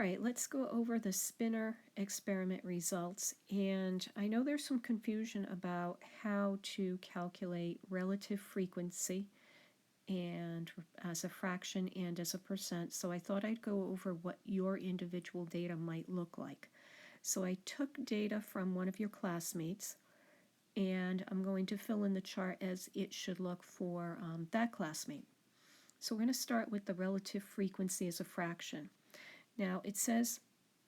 right, let's go over the spinner experiment results. And I know there's some confusion about how to calculate relative frequency and as a fraction and as a percent. So I thought I'd go over what your individual data might look like. So I took data from one of your classmates, and I'm going to fill in the chart as it should look for that classmate. So we're going to start with the relative frequency as a fraction. Now it says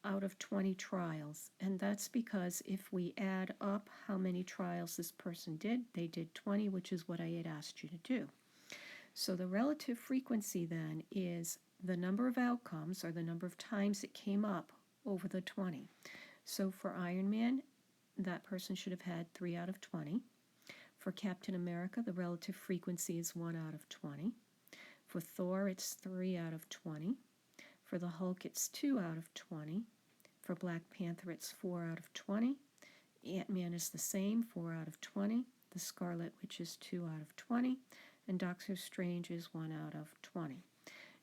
out of 20 trials, and that's because if we add up how many trials this person did, they did 20, which is what I had asked you to do. So the relative frequency then is the number of outcomes, or the number of times it came up over the 20. So for Iron Man, that person should have had 3 out of 20. For Captain America, the relative frequency is 1 out of 20. For Thor, it's 3 out of 20. For the Hulk, it's 2 out of 20. For Black Panther, it's 4 out of 20. Ant-Man is the same, 4 out of 20. The Scarlet Witch is 2 out of 20. And Doctor Strange is 1 out of 20.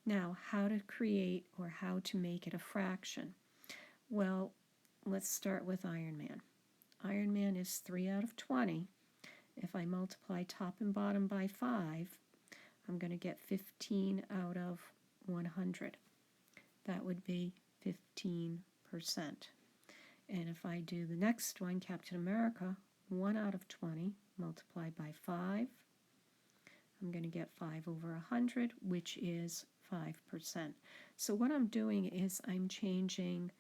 Now, how to create or how to make it a fraction? Well, let's start with Iron Man. Iron Man is 3 out of 20. If I multiply top and bottom by 5, I'm going to get 15 out of 100. That would be 15%. And if I do the next one, Captain America, 1 out of 20 multiplied by 5, I'm going to get 5 over 100, which is 5%. So what I'm doing is I'm changing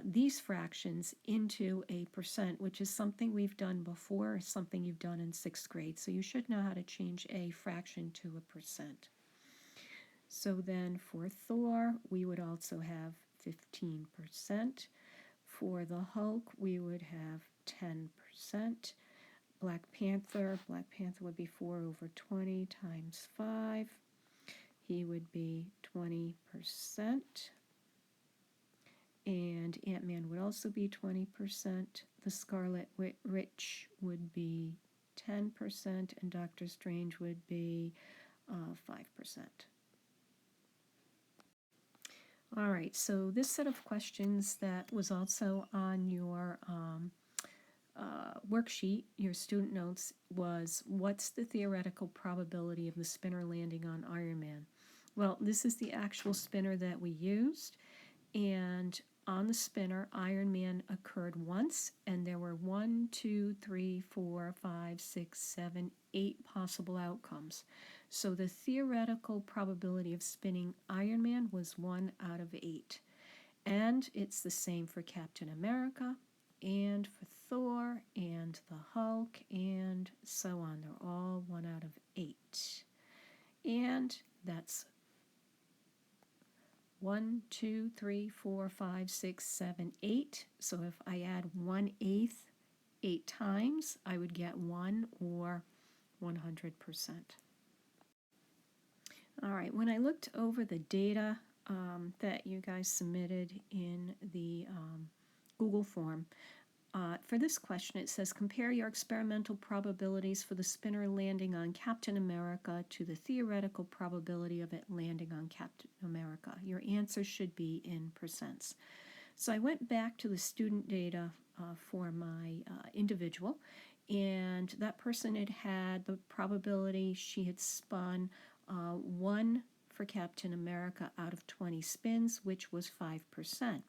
these fractions into a percent, which is something we've done before, something you've done in 6th grade. So you should know how to change a fraction to a percent. So then for Thor, we would also have 15%. For the Hulk, we would have 10%. Black Panther would be 4 over 20 times 5. He would be 20%. And Ant-Man would also be 20%. The Scarlet Witch would be 10%, and Doctor Strange would be 5%. All right, so this set of questions that was also on your worksheet, your student notes, was what's the theoretical probability of the spinner landing on Iron Man? Well, this is the actual spinner that we used, and on the spinner, Iron Man occurred once, and there were 1, 2, 3, 4, 5, 6, 7, 8 possible outcomes. So the theoretical probability of spinning Iron Man was 1 out of 8. And it's the same for Captain America, and for Thor, and the Hulk, and so on. They're all 1 out of 8. And that's 1, 2, 3, 4, 5, 6, 7, 8. So if I add 1/8 8 times, I would get 1 or 100%. All right, when I looked over the data that you guys submitted in the Google form, for this question it says, compare your experimental probabilities for the spinner landing on Captain America to the theoretical probability of it landing on Captain America. Your answer should be in percents. So I went back to the student data for my individual, and that person had the probability she had spun 1 for Captain America out of 20 spins, which was 5%.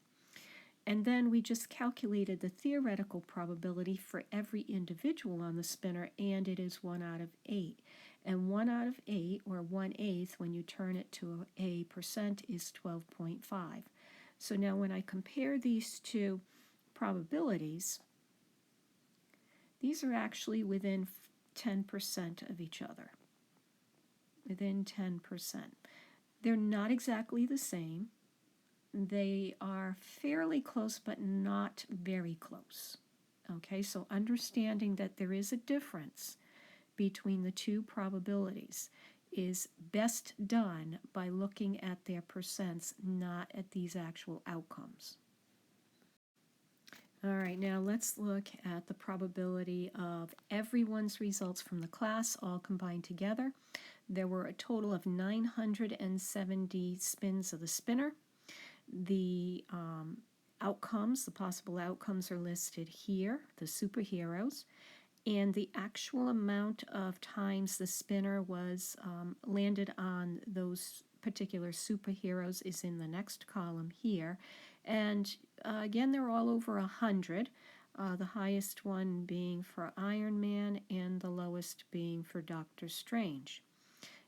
And then we just calculated the theoretical probability for every individual on the spinner, and it is 1 out of 8. And 1 out of 8, or 1/8, when you turn it to a percent, is 12.5. So now when I compare these two probabilities, these are actually within 10% of each other. Within 10%. They're not exactly the same. They are fairly close, but not very close. Okay, so understanding that there is a difference between the two probabilities is best done by looking at their percents, not at these actual outcomes. All right, now let's look at the probability of everyone's results from the class all combined together. There were a total of 970 spins of the spinner. The outcomes, the possible outcomes are listed here, the superheroes, and the actual amount of times the spinner was landed on those particular superheroes is in the next column here. And again, they're all over 100, the highest one being for Iron Man and the lowest being for Doctor Strange.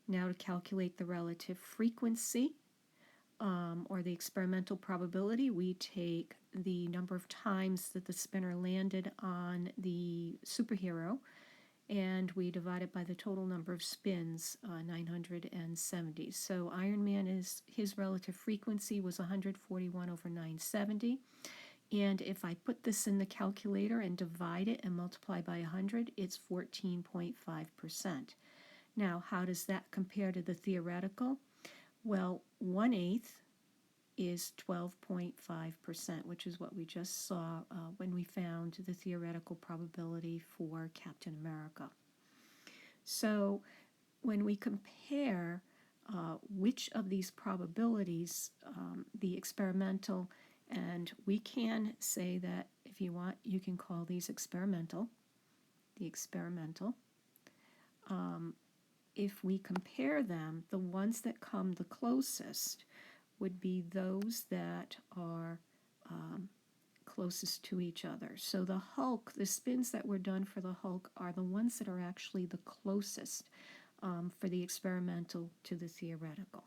Now to calculate the relative frequency, or the experimental probability, we take the number of times that the spinner landed on the superhero, and we divide it by the total number of spins, 970. So Iron Man, his relative frequency was 141 over 970. And if I put this in the calculator and divide it and multiply by 100, it's 14.5%. Now, how does that compare to the theoretical? Well, 1/8 is 12.5%, which is what we just saw when we found the theoretical probability for Captain America. So when we compare which of these probabilities, the experimental, and we can say that if you want, you can call these experimental, the experimental. If we compare them, the ones that come the closest would be those that are closest to each other. So the Hulk, the spins that were done for the Hulk are the ones that are actually the closest for the experimental to the theoretical.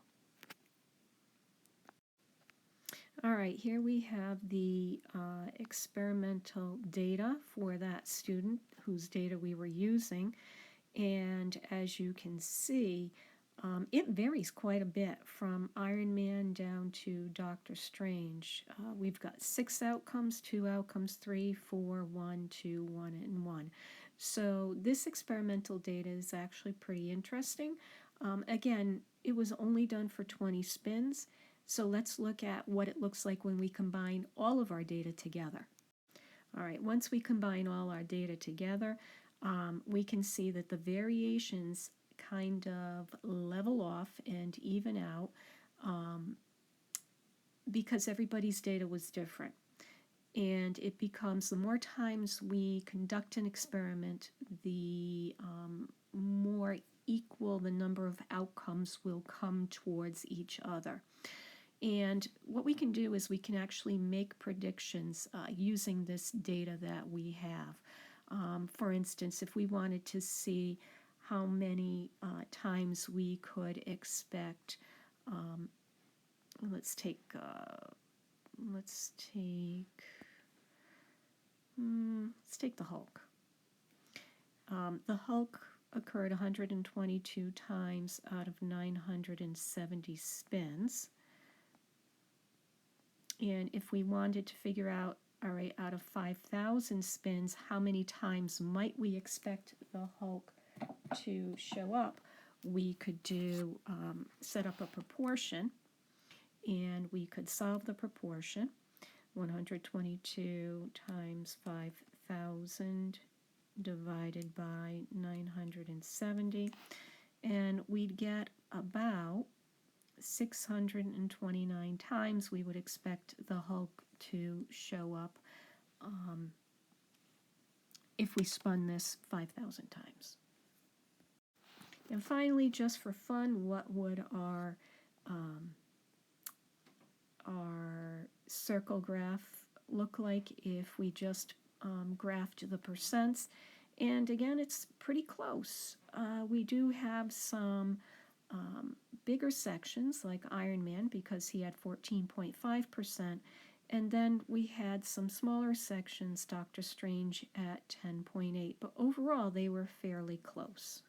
All right, here we have the experimental data for that student whose data we were using. And as you can see, it varies quite a bit from Iron Man down to Doctor Strange. We've got 6 outcomes, 2 outcomes, 3, 4, 1, 2, 1, and 1. So this experimental data is actually pretty interesting. Again, it was only done for 20 spins. So let's look at what it looks like when we combine all of our data together. All right, once we combine all our data together, we can see that the variations kind of level off and even out because everybody's data was different. And it becomes, the more times we conduct an experiment, the more equal the number of outcomes will come towards each other. And what we can do is we can actually make predictions using this data that we have. For instance, if we wanted to see how many times we could expect, let's take the Hulk. The Hulk occurred 122 times out of 970 spins. And if we wanted to figure out, all right, out of 5,000 spins, how many times might we expect the Hulk to show up, we could do set up a proportion, and we could solve the proportion. 122 times 5,000 divided by 970, and we'd get about 629 times we would expect the Hulk to show up if we spun this 5,000 times. And finally, just for fun, what would our circle graph look like if we just graphed the percents? And again, it's pretty close. We do have some bigger sections like Iron Man because he had 14.5%, and then we had some smaller sections, Doctor Strange at 10.8%, but overall they were fairly close.